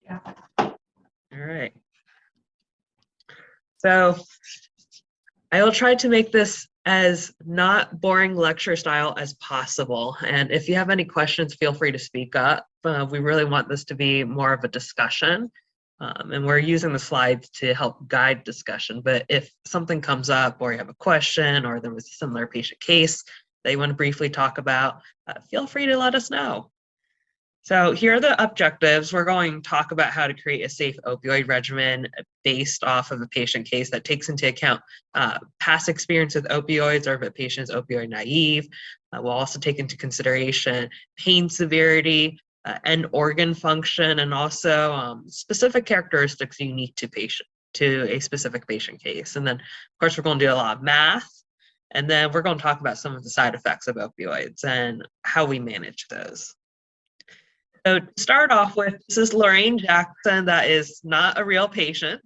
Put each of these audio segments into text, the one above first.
Yeah. All right. So I will try to make this as not boring lecture style as possible. And if you have any questions, feel free to speak up. We really want this to be more of a discussion. And we're using the slides to help guide discussion. But if something comes up or you have a question or there was a similar patient case that you want to briefly talk about, feel free to let us know. So here are the objectives. We're going to talk about how to create a safe opioid regimen based off of a patient case that takes into account past experience with opioids or if a patient is opioid naive. We'll also take into consideration pain severity, and organ function, and also specific characteristics unique to a specific patient case. And then, of course, we're going to do a lot of math. And then we're going to talk about some of the side effects of opioids and how we manage those. So to start off with, this is Lorraine Jackson. That is not a real patient.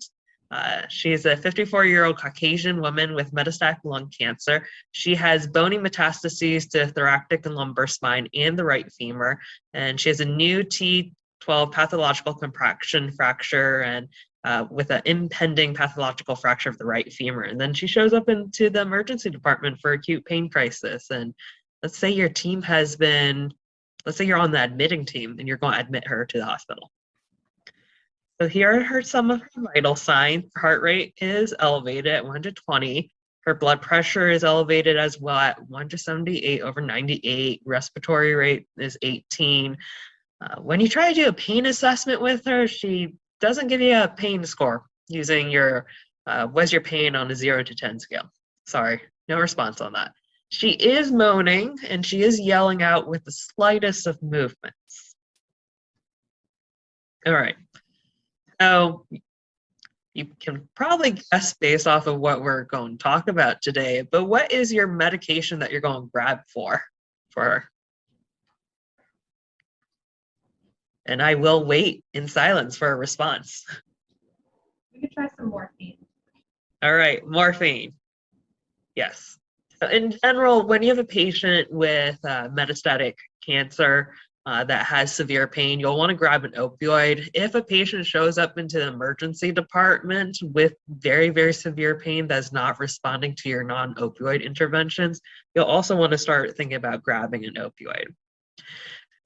She's a 54-year-old Caucasian woman with metastatic lung cancer. She has bony metastases to thoracic and lumbar spine and the right femur, and she has a new T12 pathological contraction fracture and with an impending pathological fracture of the right femur. And then she shows up into the emergency department for acute pain crisis. And let's say your team has been, let's say you're on the admitting team and you're going to admit her to the hospital. So here are some of her vital signs. Her heart rate is elevated at 120. Her blood pressure is elevated as well at 178/98. Respiratory rate is 18. When you try to do a pain assessment with her, she doesn't give you a pain score using your, what's your pain on a 0 to 10 scale. Sorry, no response on that. She is moaning and she is yelling out with the slightest of movements. All right. So you can probably guess based off of what we're going to talk about today, but what is your medication that you're going to grab for her? And I will wait in silence for a response. We could try some morphine. All right, morphine. Yes. So in general, when you have a patient with metastatic cancer, that has severe pain, you'll want to grab an opioid. If a patient shows up into the emergency department with very, very severe pain that's not responding to your non-opioid interventions, you'll also want to start thinking about grabbing an opioid.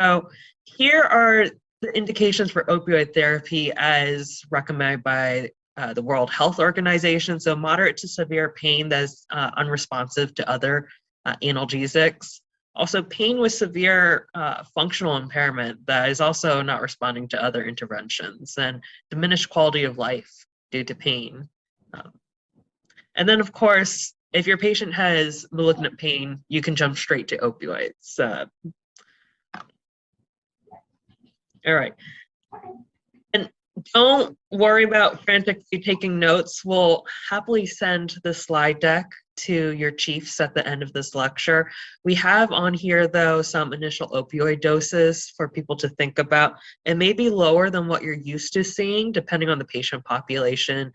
So here are the indications for opioid therapy as recommended by the World Health Organization. So moderate to severe pain that's unresponsive to other analgesics. Also, pain with severe functional impairment that is also not responding to other interventions, and diminished quality of life due to pain. And then, of course, if your patient has malignant pain, you can jump straight to opioids. All right. And don't worry about frantically taking notes. We'll happily send the slide deck to your chiefs at the end of this lecture. We have on here, though, some initial opioid doses for people to think about. It may be lower than what you're used to seeing, depending on the patient population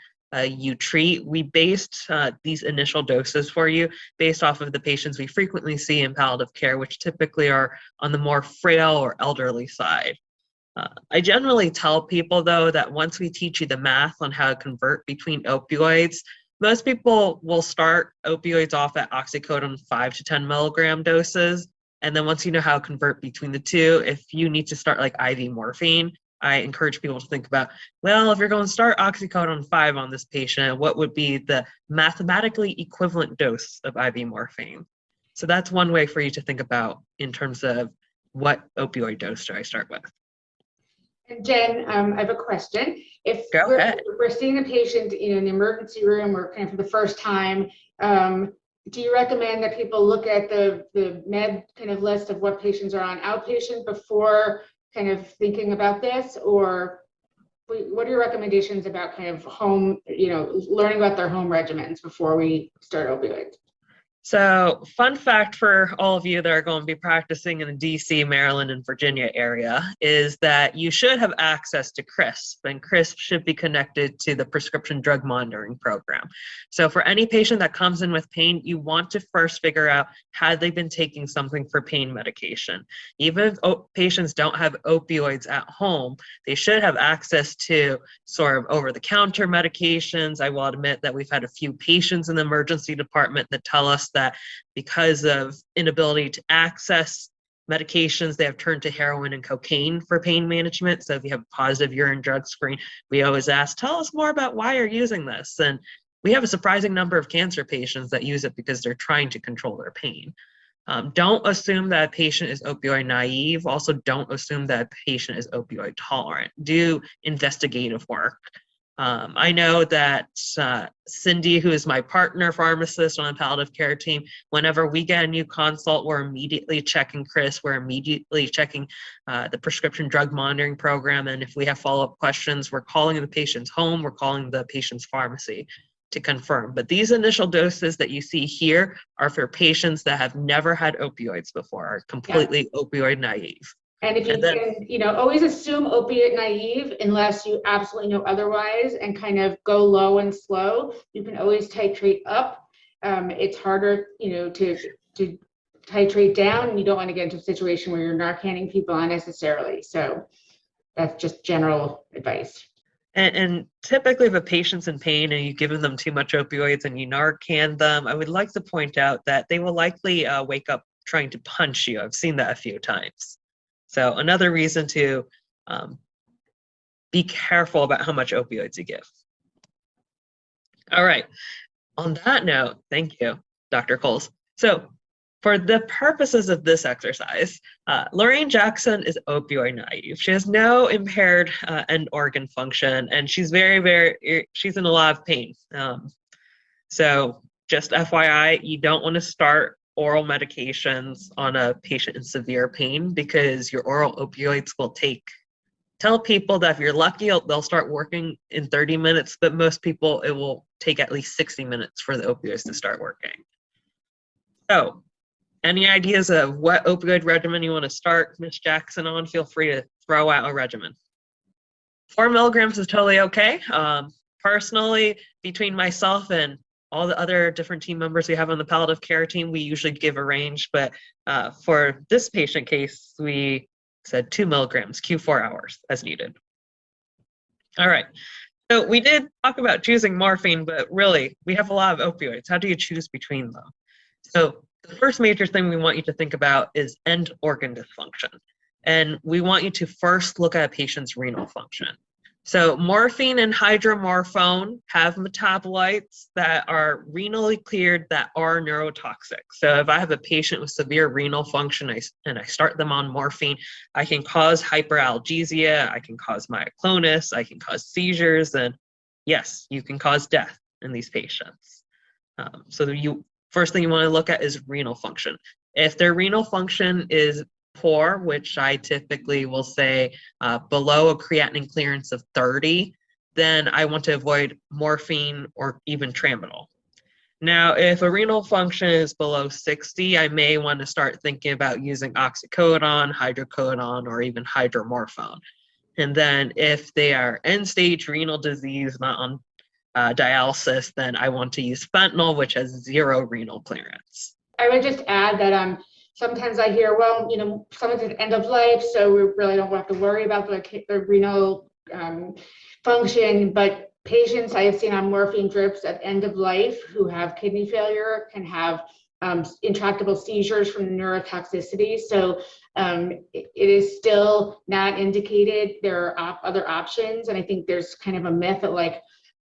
you treat. We based these initial doses for you based off of the patients we frequently see in palliative care, which typically are on the more frail or elderly side. I generally tell people, though, that once we teach you the math on how to convert between opioids, most people will start opioids off at oxycodone 5 to 10 milligram doses. And then once you know how to convert between the two, if you need to start like IV morphine, I encourage people to think about, well, if you're going to start oxycodone 5 on this patient, what would be the mathematically equivalent dose of IV morphine? So that's one way for you to think about in terms of what opioid dose do I start with. And Jen, I have a question. If Go ahead. we're seeing a patient in an emergency room or kind of for the first time, do you recommend that people look at the med kind of list of what patients are on outpatient before kind of thinking about this? Or what are your recommendations about kind of home, learning about their home regimens before we start opioids? So, fun fact for all of you that are going to be practicing in the DC, Maryland, and Virginia area is that you should have access to CRISP, and CRISP should be connected to the prescription drug monitoring program. So, for any patient that comes in with pain, you want to first figure out had they been taking something for pain medication. Even if patients don't have opioids at home, they should have access to sort of over-the-counter medications. I will admit that we've had a few patients in the emergency department that tell us that because of inability to access medications, they have turned to heroin and cocaine for pain management. So if you have a positive urine drug screen, we always ask, tell us more about why you're using this. And we have a surprising number of cancer patients that use it because they're trying to control their pain. Don't assume that a patient is opioid naive. Also, don't assume that a patient is opioid tolerant. Do investigative work. I know that Cindy, who is my partner pharmacist on the palliative care team, whenever we get a new consult, we're immediately checking CRIS, we're immediately checking the prescription drug monitoring program, and if we have follow-up questions, we're calling the patient's home, we're calling the patient's pharmacy to confirm. But these initial doses that you see here are for patients that have never had opioids before, are completely opioid naive. And if you can, always assume opiate naive unless you absolutely know otherwise, and kind of go low and slow. You can always titrate up. It's harder, to titrate down, and you don't want to get into a situation where you're narcanning people unnecessarily. So that's just general advice. And typically if a patient's in pain and you've given them too much opioids and you Narcan them, I would like to point out that they will likely wake up trying to punch you. I've seen that a few times. So another reason to be careful about how much opioids you give. All right, on that note, thank you, Dr. Coles. So for the purposes of this exercise, Lorraine Jackson is opioid naive. She has no impaired end organ function, and she's she's in a lot of pain. So just FYI, you don't want to start oral medications on a patient in severe pain because your oral opioids will tell people that if you're lucky, they'll start working in 30 minutes, but most people, it will take at least 60 minutes for the opioids to start working. So any ideas of what opioid regimen you want to start Ms. Jackson on? Feel free to throw out a regimen. 4 milligrams is totally okay. Personally, between myself and all the other different team members we have on the palliative care team, we usually give a range, but for this patient case, we said 2 milligrams, Q4 hours as needed. All right, so we did talk about choosing morphine, but really, we have a lot of opioids. How do you choose between them? So the first major thing we want you to think about is end organ dysfunction. And we want you to first look at a patient's renal function. So morphine and hydromorphone have metabolites that are renally cleared that are neurotoxic. So if I have a patient with severe renal function and I start them on morphine, I can cause hyperalgesia, I can cause myoclonus, I can cause seizures, and yes, you can cause death in these patients. First thing you want to look at is renal function. If their renal function is poor, which I typically will say below a creatinine clearance of 30, then I want to avoid morphine or even tramadol. Now, if a renal function is below 60, I may want to start thinking about using oxycodone, hydrocodone, or even hydromorphone. And then if they are end-stage renal disease, not on dialysis, then I want to use fentanyl, which has 0 renal clearance. I would just add that sometimes I hear, well, someone's at end of life, so we really don't have to worry about the renal function. But patients I have seen on morphine drips at end of life who have kidney failure can have intractable seizures from neurotoxicity. So it is still not indicated. There are other options, and I think there's kind of a myth that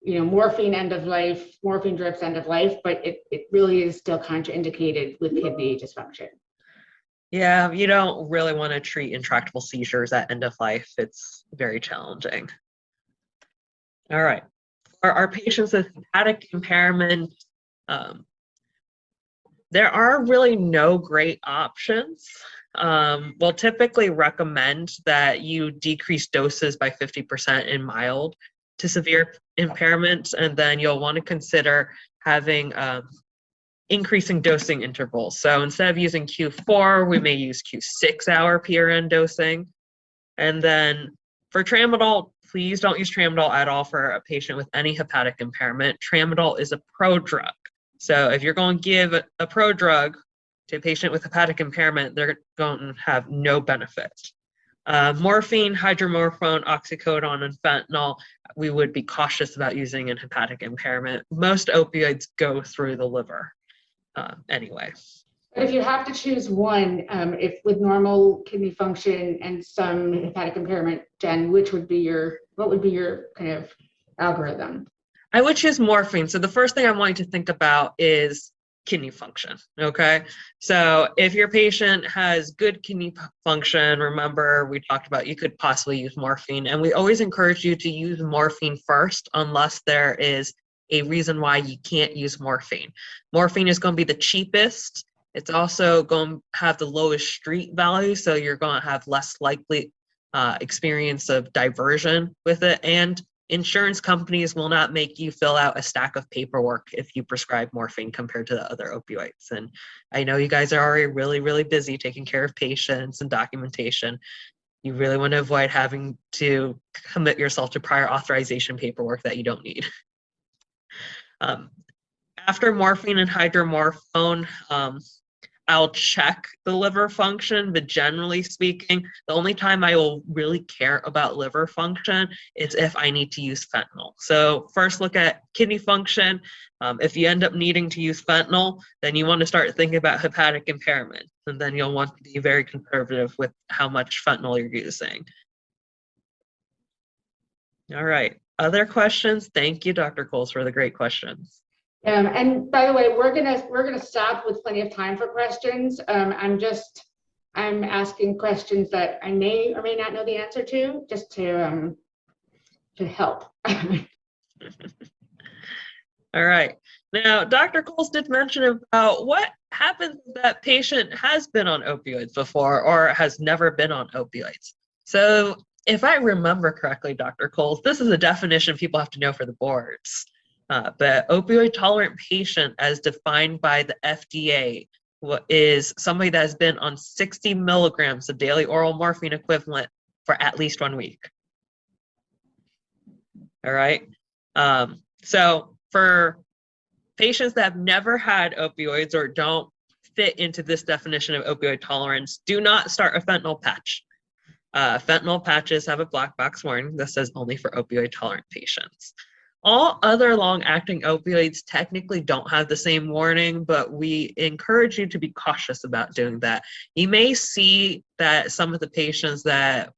morphine end of life, morphine drips end of life, but it really is still contraindicated with kidney dysfunction. Yeah, you don't really want to treat intractable seizures at end of life. It's very challenging. All right. For our patients with hepatic impairment, there are really no great options. We'll typically recommend that you decrease doses by 50% in mild to severe impairment, and then you'll want to consider having increasing dosing intervals. So instead of using Q4, we may use Q6-hour PRN dosing. And then for tramadol, please don't use tramadol at all for a patient with any hepatic impairment. Tramadol is a prodrug. So if you're going to give a prodrug to a patient with hepatic impairment, they're going to have no benefit. Morphine, hydromorphone, oxycodone, and fentanyl, we would be cautious about using in hepatic impairment. Most opioids go through the liver anyway. But if you have to choose one, if with normal kidney function and some hepatic impairment, Jen, what would be your kind of algorithm? I would choose morphine. So the first thing I'm wanting to think about is kidney function, okay? So if your patient has good kidney function, remember we talked about you could possibly use morphine, and we always encourage you to use morphine first unless there is a reason why you can't use morphine. Morphine is going to be the cheapest. It's also going to have the lowest street value, so you're going to have less likely experience of diversion with it, and insurance companies will not make you fill out a stack of paperwork if you prescribe morphine compared to the other opioids. And I know you guys are already really, really busy taking care of patients and documentation. You really want to avoid having to commit yourself to prior authorization paperwork that you don't need. After morphine and hydromorphone, I'll check the liver function, but generally speaking, the only time I will really care about liver function is if I need to use fentanyl. So first look at kidney function. If you end up needing to use fentanyl, then you want to start thinking about hepatic impairment, and then you'll want to be very conservative with how much fentanyl you're using. All right, other questions? Thank you, Dr. Coles, for the great questions. And by the way, we're gonna stop with plenty of time for questions. I'm asking questions that I may or may not know the answer to, just to help. All right. Now, Dr. Coles did mention about what happens if that patient has been on opioids before or has never been on opioids. So if I remember correctly, Dr. Coles, this is a definition people have to know for the boards. But opioid tolerant patient, as defined by the FDA, is somebody that has been on 60 milligrams of daily oral morphine equivalent for at least 1 week. All right. So for patients that have never had opioids or don't fit into this definition of opioid tolerance, do not start a fentanyl patch. Fentanyl patches have a black box warning that says only for opioid tolerant patients. All other long-acting opioids technically don't have the same warning, but we encourage you to be cautious about doing that. You may see that some of the patients that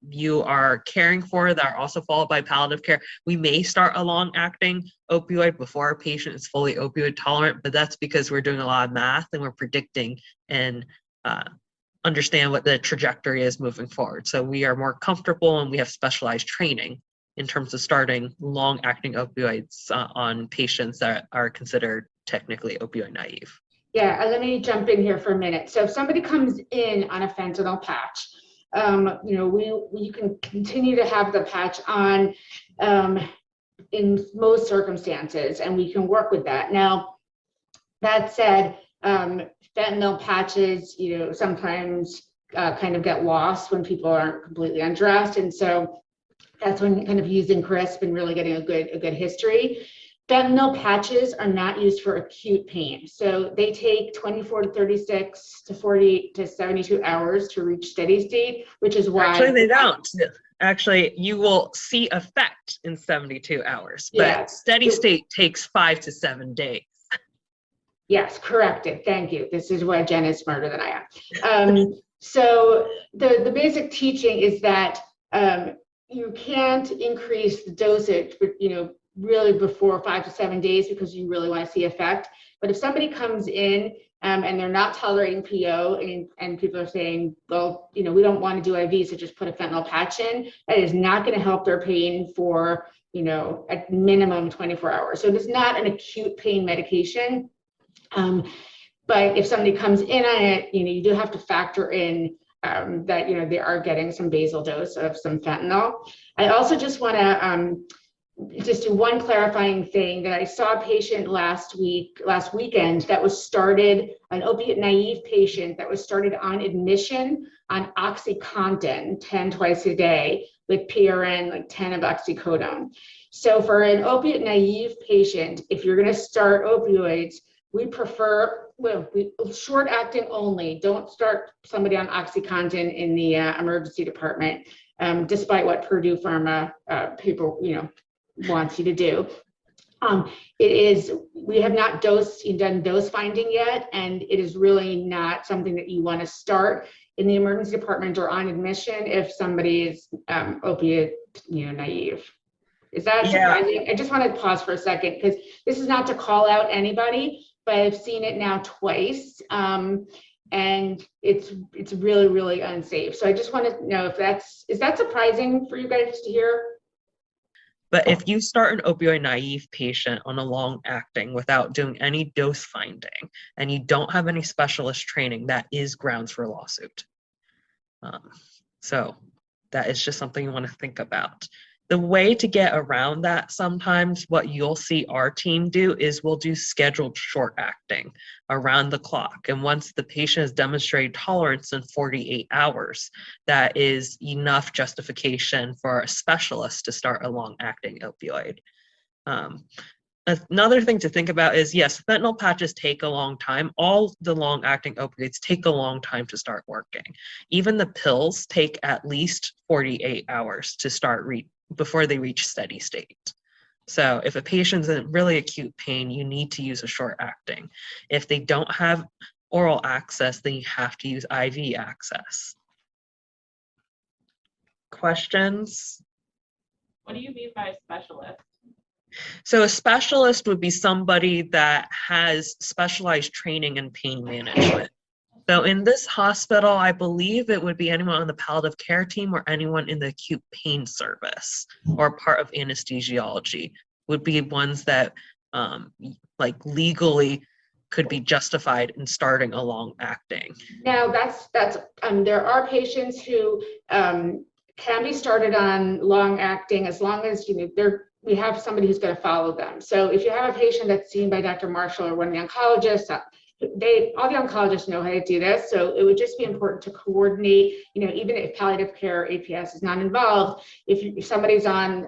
you are caring for that are also followed by palliative care, we may start a long-acting opioid before a patient is fully opioid tolerant, but that's because we're doing a lot of math and we're predicting and understand what the trajectory is moving forward. So we are more comfortable and we have specialized training in terms of starting long-acting opioids on patients that are considered technically opioid naive. Yeah, let me jump in here for a minute. So if somebody comes in on a fentanyl patch, you can continue to have the patch on in most circumstances, and we can work with that. Now, that said, fentanyl patches, sometimes kind of get lost when people aren't completely undressed, and so that's when kind of using CRISP and really getting a good history. Fentanyl patches are not used for acute pain. So they take 24 to 36 to 40 to 72 hours to reach steady state, which is why— Actually, they don't. Actually, you will see effect in 72 hours, but steady state takes 5 to 7 days. Yes, corrected. Thank you. This is why Jen is smarter than I am. So the basic teaching is that you can't increase the dosage, but really before 5 to 7 days because you really want to see effect. But if somebody comes in and they're not tolerating PO and people are saying, well, we don't want to do IV, so just put a fentanyl patch in, that is not going to help their pain for, at minimum 24 hours. So it is not an acute pain medication. But if somebody comes in on it, you do have to factor in that they are getting some basal dose of some fentanyl. I also just want to just do one clarifying thing that I saw a patient last weekend that was started, an opiate naive patient that was started on admission on OxyContin 10 twice a day with PRN, like 10 of oxycodone. So for an opiate naive patient, if you're going to start opioids, we prefer, short acting only. Don't start somebody on OxyContin in the emergency department, despite what Purdue Pharma people, wants you to do. We have not done dose finding yet, and it is really not something that you want to start in the emergency department or on admission if somebody is opiate, naive. Is that surprising? I just want to pause for a second because this is not to call out anybody, but I've seen it now twice, and it's really, really unsafe. So I just want to know if is that surprising for you guys to hear? But if you start an opioid naive patient on a long acting without doing any dose finding and you don't have any specialist training, that is grounds for a lawsuit. So that is just something you want to think about. The way to get around that, sometimes what you'll see our team do is we'll do scheduled short acting around the clock. And once the patient has demonstrated tolerance in 48 hours, that is enough justification for a specialist to start a long acting opioid. Another thing to think about is, yes, fentanyl patches take a long time. All the long-acting opioids take a long time to start working. Even the pills take at least 48 hours to start before they reach steady state. So if a patient's in really acute pain, you need to use a short-acting. If they don't have oral access, then you have to use IV access. Questions? What do you mean by specialist? So a specialist would be somebody that has specialized training in pain management. So in this hospital, I believe it would be anyone on the palliative care team or anyone in the acute pain service or part of anesthesiology would be ones that like legally could be justified in starting a long acting. Now that's there are patients who can be started on long acting as long as we have somebody who's going to follow them. So if you have a patient that's seen by Dr. Marshall or one of the oncologists, all the oncologists know how to do this. So it would just be important to coordinate, even if palliative care or APS is not involved, if somebody's on,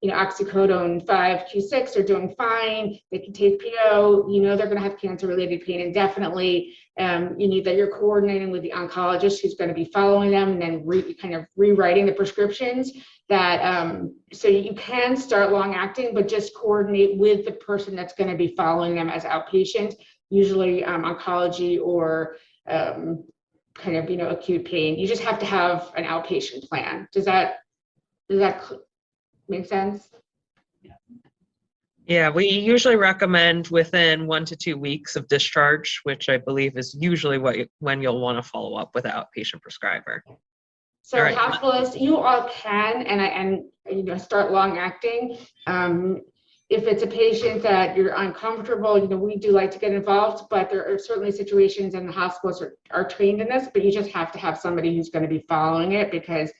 oxycodone 5Q6, they're doing fine, they can take PO, they're going to have cancer-related pain indefinitely. You need that you're coordinating with the oncologist who's going to be following them and then kind of rewriting the prescriptions that, so you can start long acting, but just coordinate with the person that's going to be following them as outpatient, usually oncology or kind of, acute pain. You just have to have an outpatient plan. Does that make sense? Yeah, we usually recommend within 1 to 2 weeks of discharge, which I believe is usually when you'll want to follow up with outpatient prescriber. So right. Hospitalists, you all can and start long acting. If it's a patient that you're uncomfortable, we do like to get involved, but there are certainly situations and the hospitals are trained in this, but you just have to have somebody who's going to be following it because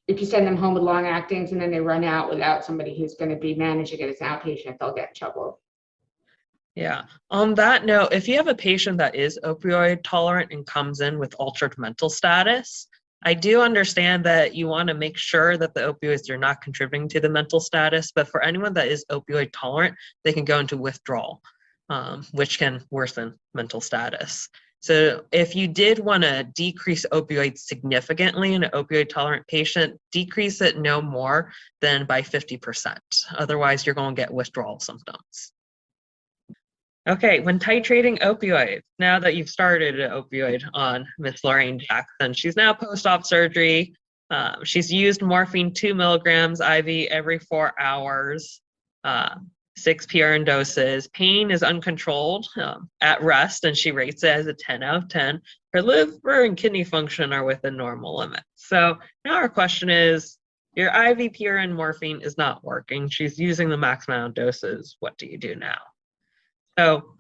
if you send them home with long actings and then they run out without somebody who's going to be managing it as an outpatient, they'll get in trouble. Yeah. On that note, if you have a patient that is opioid tolerant and comes in with altered mental status, I do understand that you want to make sure that the opioids are not contributing to the mental status, but for anyone that is opioid tolerant, they can go into withdrawal, which can worsen mental status. So if you did want to decrease opioids significantly in an opioid tolerant patient, decrease it no more than by 50%. Otherwise, you're going to get withdrawal symptoms. Okay, when titrating opioids, now that you've started an opioid on Miss Lorraine Jackson, she's now post-op surgery. She's used morphine 2 milligrams IV every 4 hours, 6 PRN doses. Pain is uncontrolled at rest, and she rates it as a 10 out of 10. Her liver and kidney function are within normal limits. So now our question is, your IV PRN morphine is not working. She's using the max amount of doses. What do you do now? So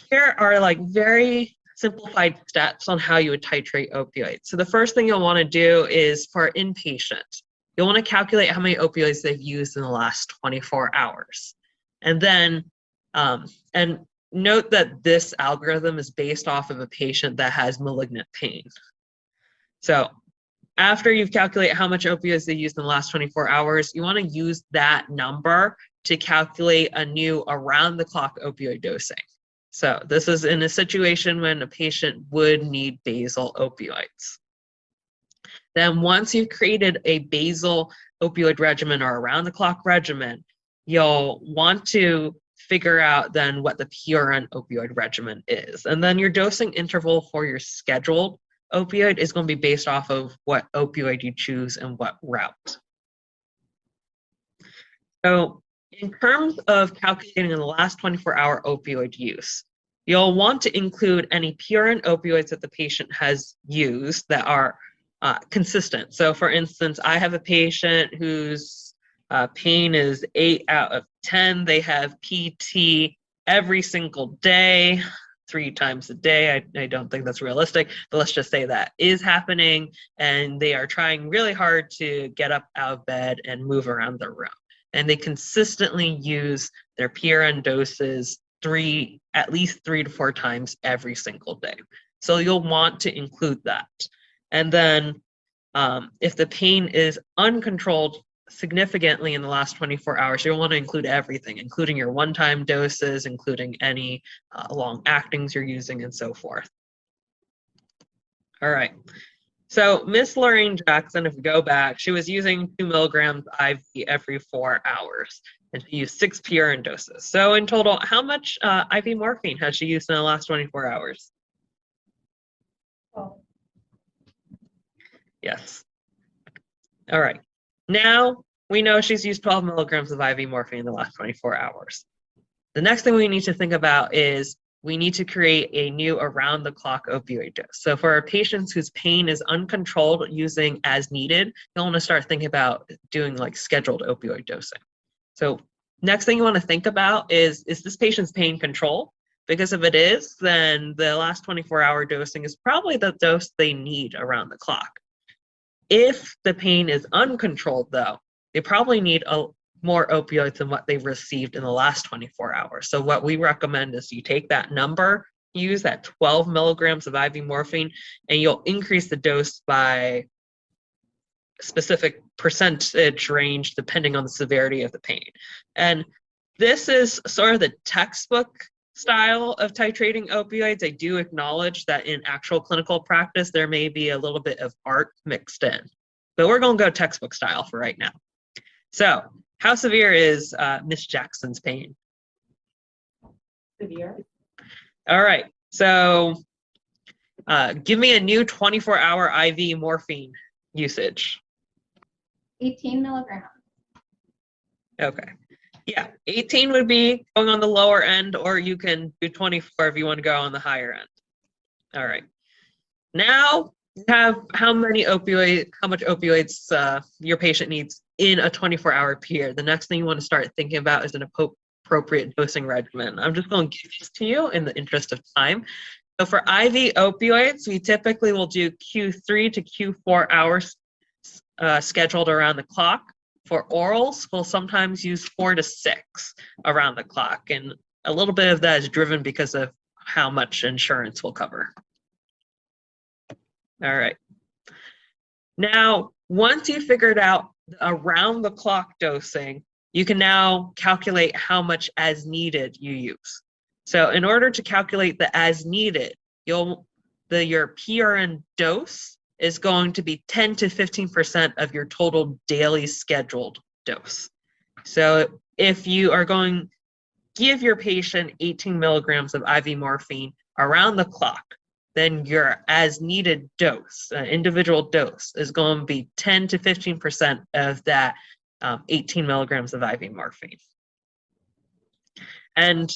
here are very simplified steps on how you would titrate opioids. So the first thing you'll want to do is for inpatient, you'll want to calculate how many opioids they've used in the last 24 hours. And then, and note that this algorithm is based off of a patient that has malignant pain. So after you've calculated how much opioids they used in the last 24 hours, you want to use that number to calculate a new around-the-clock opioid dosing. So this is in a situation when a patient would need basal opioids. Then once you've created a basal opioid regimen or around-the-clock regimen, you'll want to figure out then what the PRN opioid regimen is. And then your dosing interval for your scheduled opioid is going to be based off of what opioid you choose and what route. So in terms of calculating the last 24-hour opioid use, you'll want to include any PRN opioids that the patient has used that are consistent. So for instance, I have a patient whose pain is 8 out of 10. They have PT every single day, 3 times a day. I don't think that's realistic, but let's just say that is happening, and they are trying really hard to get up out of bed and move around their room. And they consistently use their PRN doses at least 3 to 4 times every single day. So you'll want to include that. And then if the pain is uncontrolled significantly in the last 24 hours, you'll want to include everything, including your one-time doses, including any long-actings you're using, and so forth. All right. So Miss Lorraine Jackson, if we go back, she was using 2 milligrams IV every 4 hours, and she used 6 PRN doses. So in total, how much IV morphine has she used in the last 24 hours? Oh. Yes. All right. Now we know she's used 12 milligrams of IV morphine in the last 24 hours. The next thing we need to think about is we need to create a new around-the-clock opioid dose. So for our patients whose pain is uncontrolled using as needed, you'll want to start thinking about doing like scheduled opioid dosing. So next thing you want to think about is this patient's pain controlled? Because if it is, then the last 24-hour dosing is probably the dose they need around the clock. If the pain is uncontrolled, though, they probably need more opioids than what they've received in the last 24 hours. So what we recommend is you take that number, use that 12 milligrams of IV morphine, and you'll increase the dose by a specific percentage range depending on the severity of the pain. And this is sort of the textbook style of titrating opioids. I do acknowledge that in actual clinical practice, there may be a little bit of art mixed in, but we're going to go textbook style for right now. So how severe is Miss Jackson's pain? Severe. All right, so give me a new 24-hour IV morphine usage. 18 milligrams. Okay. Yeah, 18 would be going on the lower end, or you can do 24 if you want to go on the higher end. All right. Now you have how much opioids your patient needs in a 24-hour period. The next thing you want to start thinking about is an appropriate dosing regimen. I'm just going to give this to you in the interest of time. So for IV opioids, we typically will do Q3 to Q4 hours scheduled around the clock. For orals, we'll sometimes use 4 to 6 around the clock, and a little bit of that is driven because of how much insurance will cover. All right. Now, once you've figured out around the clock dosing, you can now calculate how much as needed you use. So in order to calculate the as needed, your PRN dose is going to be 10 to 15% of your total daily scheduled dose. So if you are going to give your patient 18 milligrams of IV morphine around the clock, then your as needed dose, individual dose, is going to be 10 to 15% of that 18 milligrams of IV morphine. And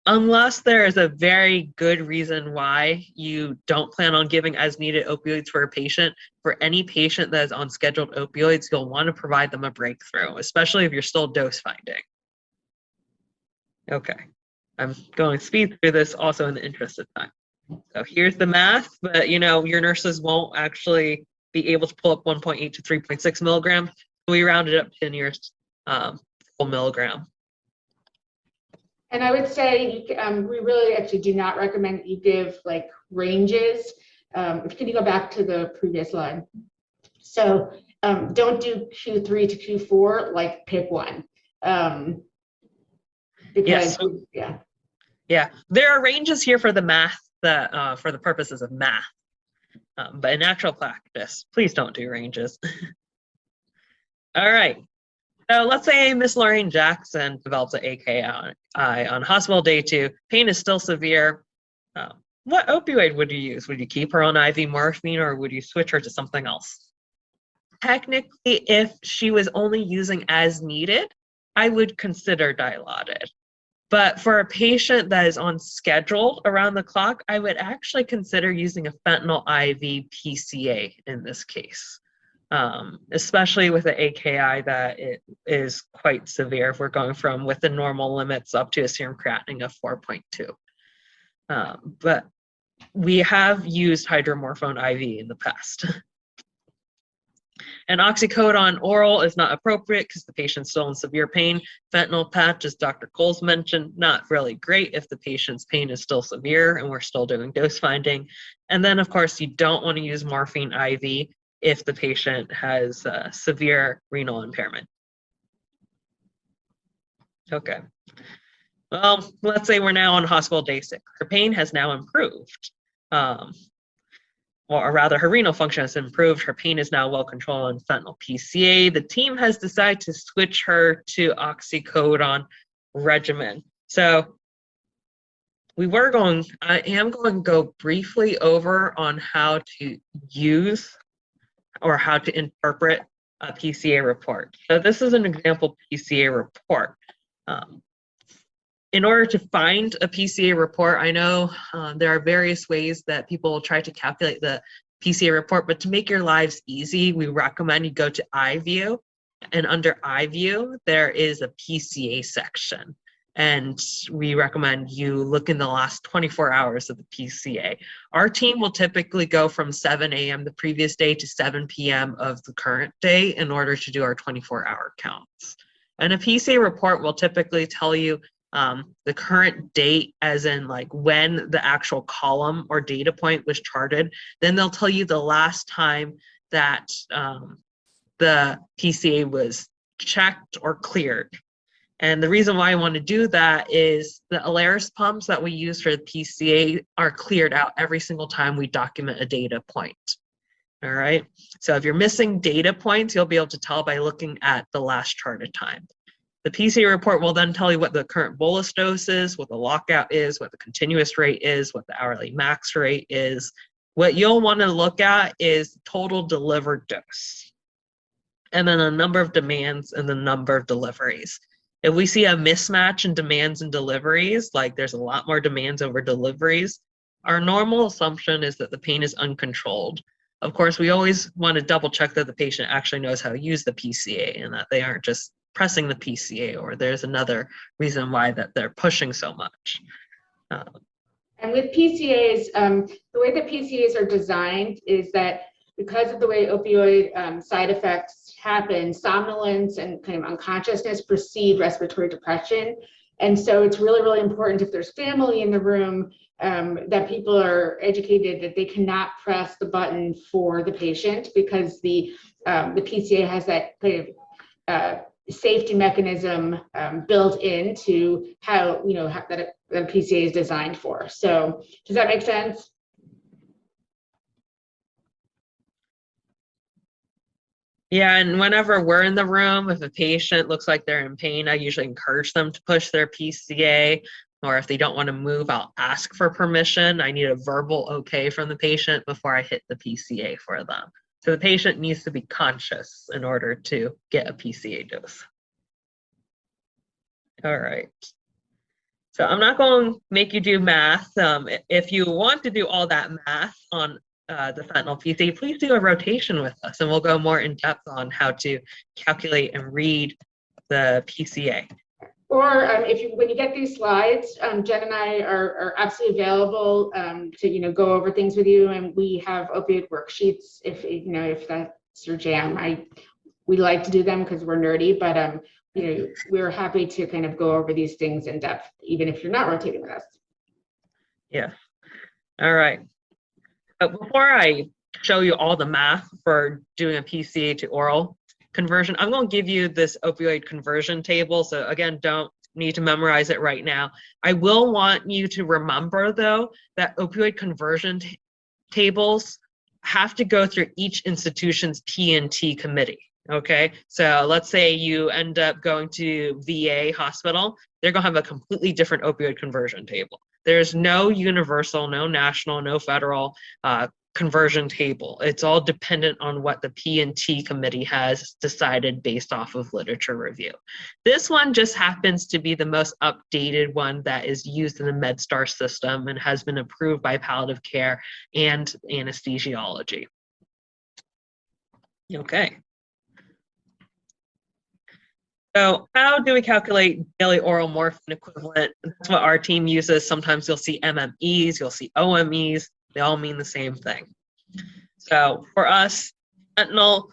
unless there is a very good reason why you don't plan on giving as needed opioids for a patient, for any patient that is on scheduled opioids, you'll want to provide them a breakthrough, especially if you're still dose finding. Okay, I'm going to speed through this also in the interest of time. So here's the math, but your nurses won't actually be able to pull up 1.8 to 3.6 milligrams. We rounded up to the nearest full milligram. And I would say we really actually do not recommend that you give like ranges. Can you go back to the previous slide? So don't do Q3 to Q4, like pick one. Because, yeah, there are ranges here for the math that for the purposes of math. But in actual practice, please don't do ranges. All right. So let's say Miss Lorraine Jackson develops an AKI on hospital day 2. Pain is still severe. What opioid would you use? Would you keep her on IV morphine or would you switch her to something else? Technically, if she was only using as needed, I would consider Dilaudid. But for a patient that is on schedule around the clock, I would actually consider using a fentanyl IV PCA in this case. Especially with the AKI that it is quite severe if we're going from within normal limits up to a serum creatinine of 4.2. But we have used hydromorphone IV in the past. And oxycodone oral is not appropriate because the patient's still in severe pain. Fentanyl patch, as Dr. Coles mentioned, not really great if the patient's pain is still severe and we're still doing dose finding. And then, of course, you don't want to use morphine IV if the patient has severe renal impairment. Okay. Well, let's say we're now on hospital day 6. Her pain has now improved. Or rather, her renal function has improved. Her pain is now well controlled on fentanyl PCA. The team has decided to switch her to oxycodone regimen. So I am going to go briefly over on how to use or how to interpret a PCA report. So this is an example PCA report. In order to find a PCA report, I know there are various ways that people will try to calculate the PCA report, but to make your lives easy, we recommend you go to iView, and under iView, there is a PCA section. And we recommend you look in the last 24 hours of the PCA. Our team will typically go from 7 a.m. the previous day to 7 p.m. of the current day in order to do our 24-hour counts. And a PCA report will typically tell you the current date, as in like when the actual column or data point was charted. Then they'll tell you the last time that the PCA was checked or cleared. And the reason why I want to do that is the Alaris pumps that we use for the PCA are cleared out every single time we document a data point. All right. So if you're missing data points, you'll be able to tell by looking at the last charted time. The PCA report will then tell you what the current bolus dose is, what the lockout is, what the continuous rate is, what the hourly max rate is. What you'll want to look at is total delivered dose, and then a number of demands and the number of deliveries. If we see a mismatch in demands and deliveries, like there's a lot more demands over deliveries, our normal assumption is that the pain is uncontrolled. Of course, we always want to double check that the patient actually knows how to use the PCA and that they aren't just pressing the PCA, or there's another reason why that they're pushing so much. And with PCAs, the way that PCAs are designed is that because of the way opioid side effects happen, somnolence and kind of unconsciousness precede respiratory depression. And so it's really, really important if there's family in the room that people are educated that they cannot press the button for the patient, because the PCA has that kind of safety mechanism built into how, that a PCA is designed for. So does that make sense? Yeah, and whenever we're in the room, if a patient looks like they're in pain, I usually encourage them to push their PCA, or if they don't want to move, I'll ask for permission. I need a verbal okay from the patient before I hit the PCA for them. So the patient needs to be conscious in order to get a PCA dose. All right. So I'm not going to make you do math. If you want to do all that math on the fentanyl PCA, please do a rotation with us and we'll go more in depth on how to calculate and read the PCA. Or when you get these slides, Jen and I are absolutely available to go over things with you, and we have opioid worksheets if that's your jam. We like to do them because we're nerdy, but we're happy to kind of go over these things in depth, even if you're not rotating with us. Yeah. All right. But before I show you all the math for doing a PCA to oral conversion, I'm going to give you this opioid conversion table. So again, don't need to memorize it right now. I will want you to remember, though, that opioid conversion tables have to go through each institution's P&T committee. Okay, so let's say you end up going to VA hospital, they're going to have a completely different opioid conversion table. There's no universal, no national, no federal conversion table. It's all dependent on what the P&T committee has decided based off of literature review. This one just happens to be the most updated one that is used in the MedStar system and has been approved by palliative care and anesthesiology. Okay. So how do we calculate daily oral morphine equivalent? That's what our team uses. Sometimes you'll see MMEs, you'll see OMEs. They all mean the same thing. So for us, fentanyl,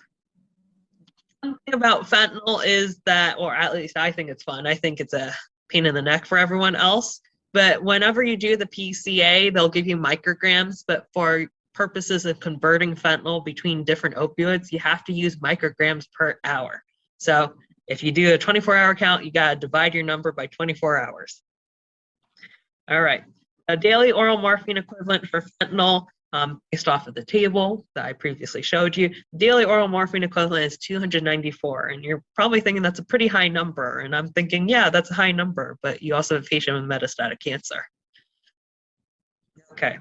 one thing about fentanyl is that, or at least I think it's fun, I think it's a pain in the neck for everyone else, but whenever you do the PCA, they'll give you micrograms, but for purposes of converting fentanyl between different opioids, you have to use micrograms per hour. So if you do a 24-hour count, you got to divide your number by 24 hours. All right. A daily oral morphine equivalent for fentanyl, based off of the table that I previously showed you, daily oral morphine equivalent is 294. And you're probably thinking that's a pretty high number. And I'm thinking, yeah, that's a high number, but you also have a patient with metastatic cancer. Okay.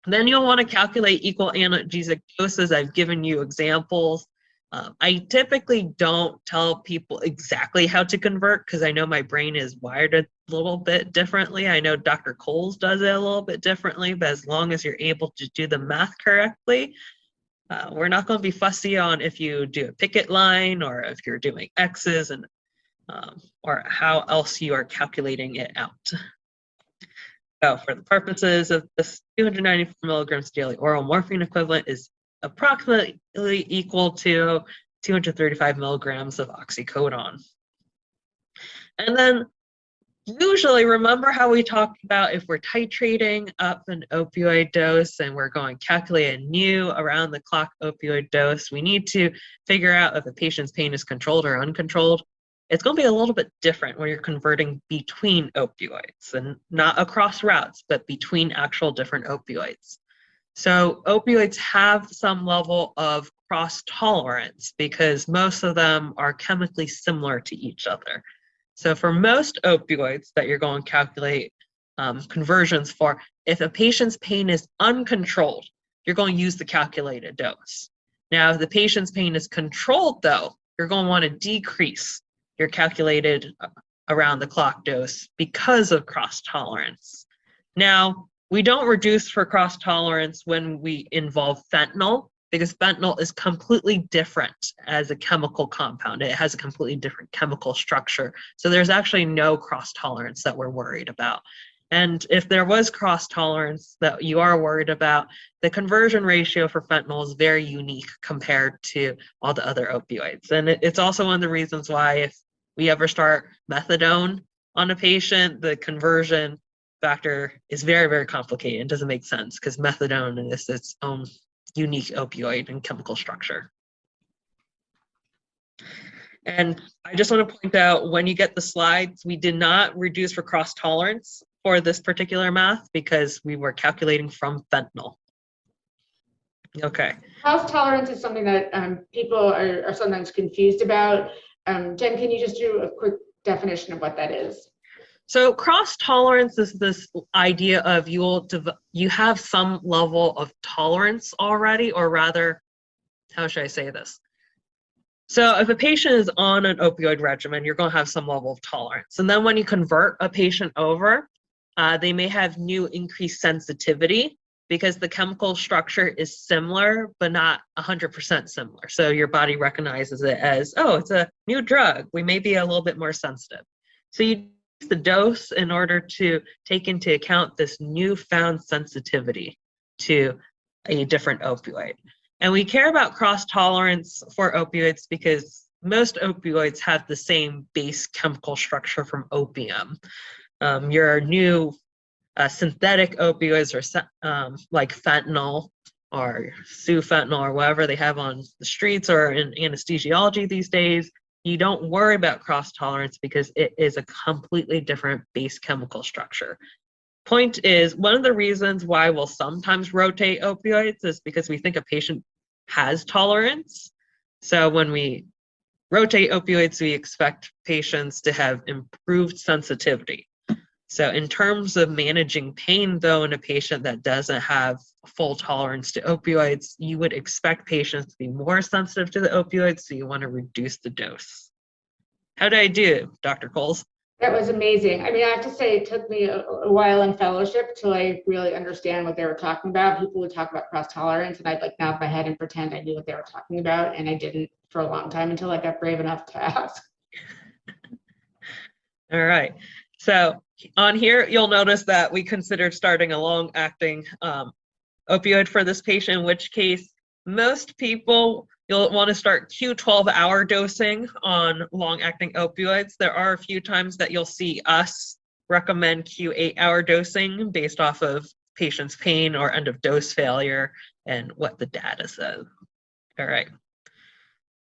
Then you'll want to calculate equal analgesic doses. I've given you examples. I typically don't tell people exactly how to convert because I know my brain is wired a little bit differently. I know Dr. Coles does it a little bit differently, but as long as you're able to do the math correctly, we're not going to be fussy on if you do a picket line or if you're doing X's and or how else you are calculating it out. So for the purposes of this 294 milligrams daily oral morphine equivalent is approximately equal to 235 milligrams of oxycodone. And then usually, remember how we talked about if we're titrating up an opioid dose and we're going to calculate a new around-the-clock opioid dose, we need to figure out if a patient's pain is controlled or uncontrolled. It's going to be a little bit different when you're converting between opioids and not across routes, but between actual different opioids. So opioids have some level of cross-tolerance because most of them are chemically similar to each other. So for most opioids that you're going to calculate conversions for, if a patient's pain is uncontrolled, you're going to use the calculated dose. Now, if the patient's pain is controlled, though, you're going to want to decrease your calculated around-the-clock dose because of cross-tolerance. Now, we don't reduce for cross-tolerance when we involve fentanyl because fentanyl is completely different as a chemical compound. It has a completely different chemical structure. So there's actually no cross-tolerance that we're worried about. And if there was cross-tolerance that you are worried about, the conversion ratio for fentanyl is very unique compared to all the other opioids. And it's also one of the reasons why if we ever start methadone on a patient, the conversion factor is very, very complicated. It doesn't make sense because methadone is its own unique opioid and chemical structure. And I just want to point out, when you get the slides, we did not reduce for cross-tolerance for this particular math because we were calculating from fentanyl. Okay. Cross-tolerance is something that people are sometimes confused about. Jen, can you just do a quick definition of what that is? So cross-tolerance is this idea of you have some level of tolerance already, or rather, how should I say this? So if a patient is on an opioid regimen, you're going to have some level of tolerance. And then when you convert a patient over, they may have new increased sensitivity because the chemical structure is similar, but not 100% similar. So your body recognizes it as, oh, it's a new drug. We may be a little bit more sensitive. So you use the dose in order to take into account this newfound sensitivity to a different opioid. And we care about cross tolerance for opioids because most opioids have the same base chemical structure from opium. Your new synthetic opioids are like fentanyl or sufentanil or whatever they have on the streets or in anesthesiology these days. You don't worry about cross tolerance because it is a completely different base chemical structure. Point is, one of the reasons why we'll sometimes rotate opioids is because we think a patient has tolerance. So when we rotate opioids, we expect patients to have improved sensitivity. So in terms of managing pain, though, in a patient that doesn't have full tolerance to opioids, you would expect patients to be more sensitive to the opioids, so you want to reduce the dose. How did I do, Dr. Coles? That was amazing. I mean, I have to say it took me a while in fellowship till I really understand what they were talking about. People would talk about cross tolerance and I'd like nod my head and pretend I knew what they were talking about, and I didn't for a long time until I got brave enough to ask. All right. So on here, you'll notice that we considered starting a long-acting opioid for this patient, in which case most people, you'll want to start Q12-hour dosing on long-acting opioids. There are a few times that you'll see us recommend Q8-hour dosing based off of patient's pain or end of dose failure and what the data says. All right.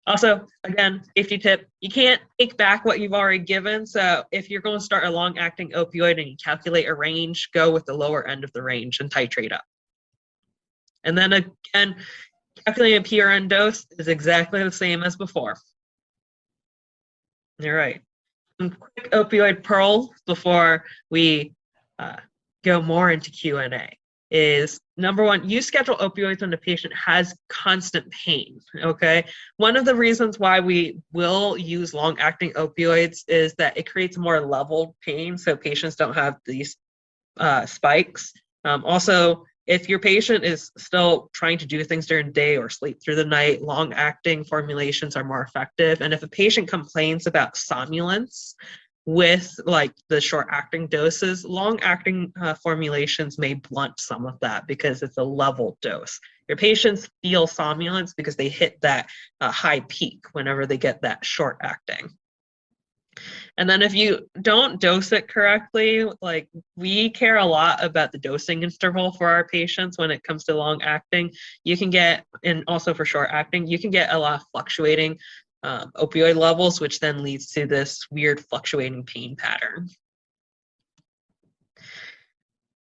Also, again, safety tip, you can't take back what you've already given. So if you're going to start a long-acting opioid and you calculate a range, go with the lower end of the range and titrate up. And then again, calculating a PRN dose is exactly the same as before. All right. Some quick opioid pearls before we go more into Q&A is, number one, you schedule opioids when the patient has constant pain, okay? One of the reasons why we will use long-acting opioids is that it creates more level pain, so patients don't have these spikes. Also, if your patient is still trying to do things during the day or sleep through the night, long-acting formulations are more effective. And if a patient complains about somnolence with like the short-acting doses, long-acting formulations may blunt some of that because it's a level dose. Your patients feel somnolence because they hit that high peak whenever they get that short-acting. And then if you don't dose it correctly, like we care a lot about the dosing interval for our patients when it comes to long acting. You can get, and also for short acting, you can get a lot of fluctuating opioid levels, which then leads to this weird fluctuating pain pattern.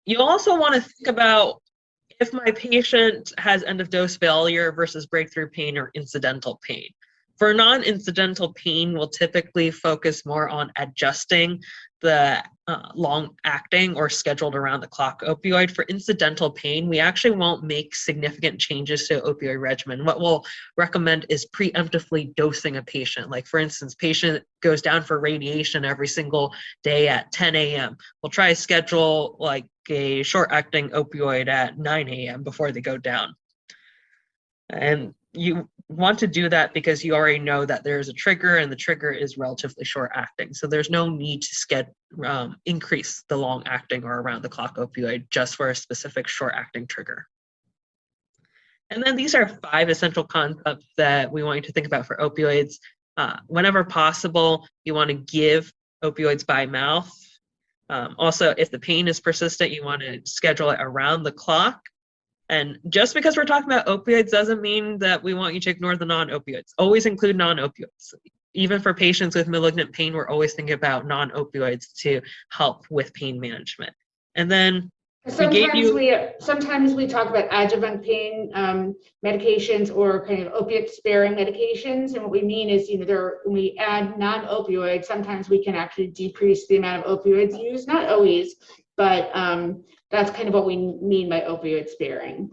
You also want to think about if my patient has end of dose failure versus breakthrough pain or incidental pain. For non-incidental pain, we'll typically focus more on adjusting the long-acting or scheduled around-the-clock opioid. For incidental pain, we actually won't make significant changes to opioid regimen. What we'll recommend is preemptively dosing a patient. Like, for instance, patient goes down for radiation every single day at 10 a.m. We'll try to schedule like a short-acting opioid at 9 a.m. before they go down. And you want to do that because you already know that there's a trigger and the trigger is relatively short acting. So there's no need to increase the long acting or around the clock opioid just for a specific short acting trigger. And then these are 5 essential concepts that we want you to think about for opioids. Whenever possible, you want to give opioids by mouth. Also, if the pain is persistent, you want to schedule it around the clock. And just because we're talking about opioids doesn't mean that we want you to ignore the non-opioids. Always include non-opioids. Even for patients with malignant pain, we're always thinking about non-opioids to help with pain management. And then sometimes we talk about adjuvant pain medications or kind of opiate-sparing medications, and what we mean is, when we add non-opioids, sometimes we can actually decrease the amount of opioids used. Not always, but that's kind of what we mean by opioid sparing.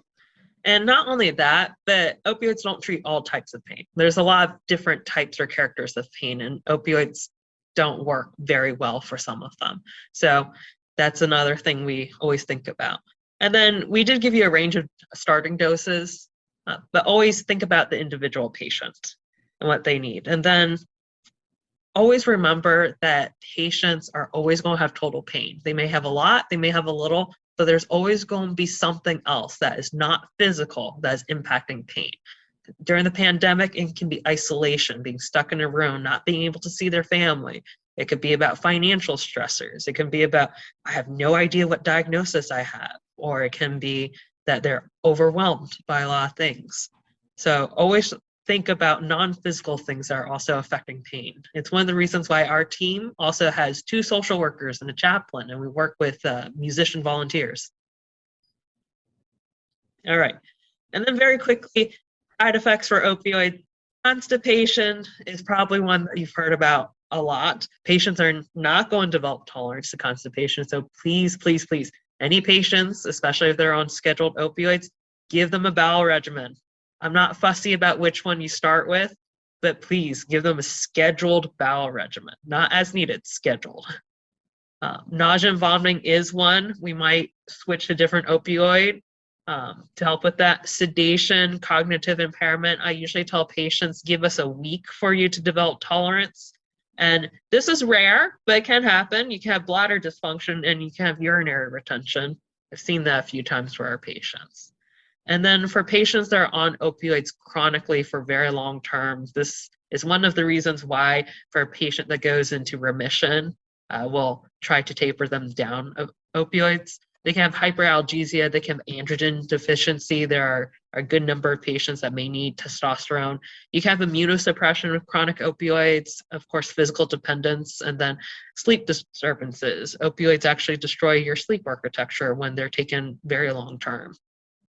And not only that, but opioids don't treat all types of pain. There's a lot of different types or characters of pain, and opioids don't work very well for some of them. So that's another thing we always think about. And then we did give you a range of starting doses, but always think about the individual patient and what they need. And then always remember that patients are always going to have total pain. They may have a lot, they may have a little, but there's always going to be something else that is not physical that is impacting pain. During the pandemic, it can be isolation, being stuck in a room, not being able to see their family. It could be about financial stressors. It can be about, I have no idea what diagnosis I have, or it can be that they're overwhelmed by a lot of things. So always think about non-physical things that are also affecting pain. It's one of the reasons why our team also has 2 social workers and a chaplain, and we work with musician volunteers. All right, and then very quickly, side effects for opioid. Constipation is probably one that you've heard about a lot. Patients are not going to develop tolerance to constipation, so please, please, please, any patients, especially if they're on scheduled opioids, give them a bowel regimen. I'm not fussy about which one you start with, but please give them a scheduled bowel regimen, not as needed, scheduled. Nausea and vomiting is one. We might switch to different opioid to help with that. Sedation, cognitive impairment. I usually tell patients, give us a week for you to develop tolerance. And this is rare, but it can happen. You can have bladder dysfunction and you can have urinary retention. I've seen that a few times for our patients. And then for patients that are on opioids chronically for very long terms, this is one of the reasons why for a patient that goes into remission, we'll try to taper them down of opioids. They can have hyperalgesia, they can have androgen deficiency. There are a good number of patients that may need testosterone. You can have immunosuppression with chronic opioids, of course, physical dependence, and then sleep disturbances. Opioids actually destroy your sleep architecture when they're taken very long term.